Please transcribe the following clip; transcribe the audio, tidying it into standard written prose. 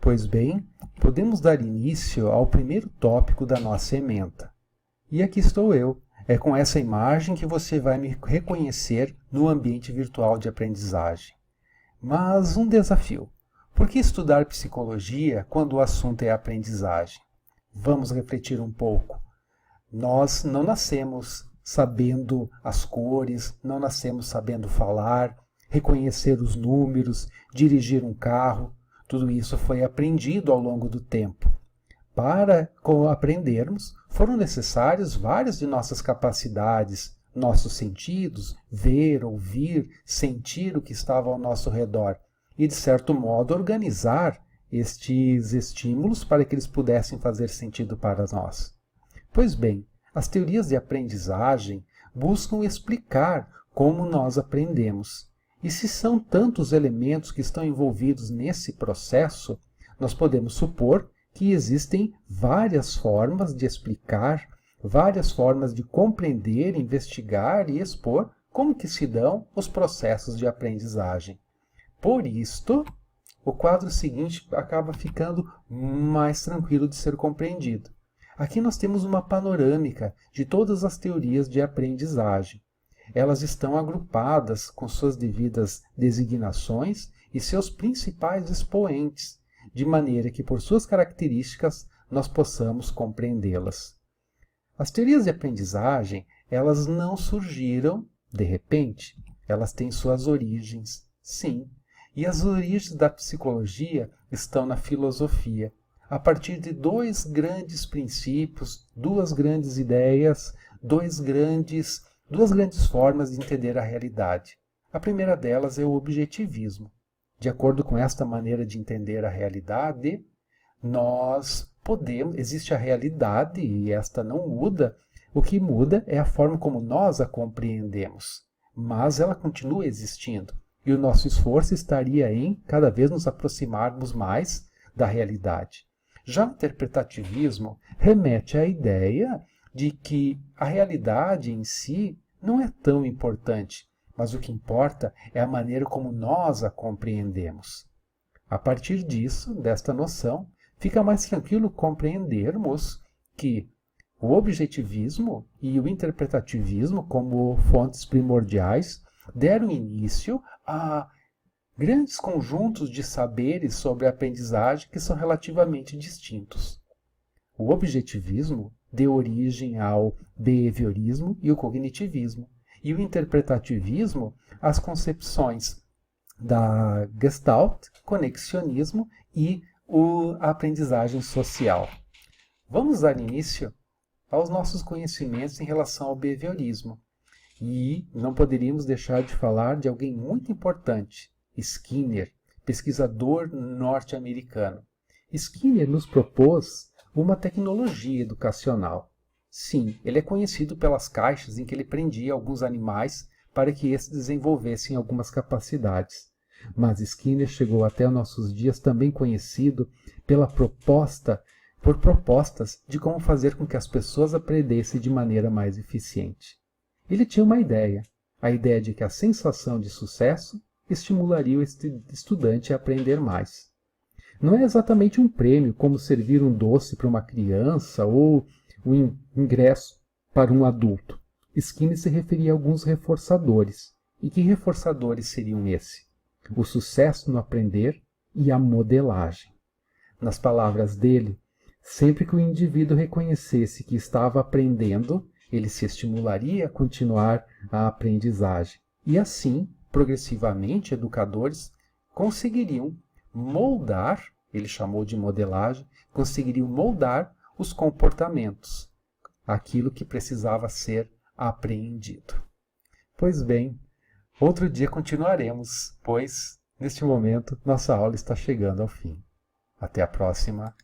Pois bem, podemos dar início ao primeiro tópico da nossa ementa. E aqui estou eu. É com essa imagem que você vai me reconhecer no ambiente virtual de aprendizagem. Mas um desafio. Por que estudar psicologia quando o assunto é aprendizagem? Vamos refletir um pouco. Nós não nascemos sabendo as cores, não nascemos sabendo falar, reconhecer os números, dirigir um carro. Tudo isso foi aprendido ao longo do tempo. Para aprendermos, foram necessárias várias de nossas capacidades, nossos sentidos, ver, ouvir, sentir o que estava ao nosso redor e, de certo modo, organizar estes estímulos para que eles pudessem fazer sentido para nós. Pois bem, as teorias de aprendizagem buscam explicar como nós aprendemos. E se são tantos elementos que estão envolvidos nesse processo, nós podemos supor que existem várias formas de explicar, várias formas de compreender, investigar e expor como que se dão os processos de aprendizagem. Por isto, o quadro seguinte acaba ficando mais tranquilo de ser compreendido. Aqui nós temos uma panorâmica de todas as teorias de aprendizagem. Elas estão agrupadas com suas devidas designações e seus principais expoentes, de maneira que, por suas características, nós possamos compreendê-las. As teorias de aprendizagem, elas não surgiram de repente. Elas têm suas origens, sim. E as origens da psicologia estão na filosofia, a partir de dois grandes princípios, duas grandes ideias, duas grandes formas de entender a realidade. A primeira delas é o objetivismo. De acordo com esta maneira de entender a realidade, existe a realidade e esta não muda. O que muda é a forma como nós a compreendemos. Mas ela continua existindo. E o nosso esforço estaria em cada vez nos aproximarmos mais da realidade. Já o interpretativismo remete à ideia de que a realidade em si não é tão importante, mas o que importa é a maneira como nós a compreendemos. A partir disso, desta noção, fica mais tranquilo compreendermos que o objetivismo e o interpretativismo, como fontes primordiais, deram início a grandes conjuntos de saberes sobre a aprendizagem que são relativamente distintos. O objetivismo deu origem ao behaviorismo e o cognitivismo, e o interpretativismo às concepções da Gestalt, conexionismo e a aprendizagem social. Vamos dar início aos nossos conhecimentos em relação ao behaviorismo. E não poderíamos deixar de falar de alguém muito importante, Skinner, pesquisador norte-americano. Skinner nos propôs uma tecnologia educacional. Sim, ele é conhecido pelas caixas em que ele prendia alguns animais para que esses desenvolvessem algumas capacidades. Mas Skinner chegou até nossos dias também conhecido por propostas de como fazer com que as pessoas aprendessem de maneira mais eficiente. Ele tinha uma ideia, a ideia de que a sensação de sucesso estimularia o estudante a aprender mais. Não é exatamente um prêmio como servir um doce para uma criança ou um ingresso para um adulto. Skinner se referia a alguns reforçadores. E que reforçadores seriam esses? O sucesso no aprender e a modelagem. Nas palavras dele, sempre que o indivíduo reconhecesse que estava aprendendo, ele se estimularia a continuar a aprendizagem. E assim, progressivamente, educadores conseguiriam moldar, ele chamou de modelagem, conseguiriam moldar os comportamentos, aquilo que precisava ser apreendido. Pois bem, outro dia continuaremos, pois, neste momento, nossa aula está chegando ao fim. Até a próxima.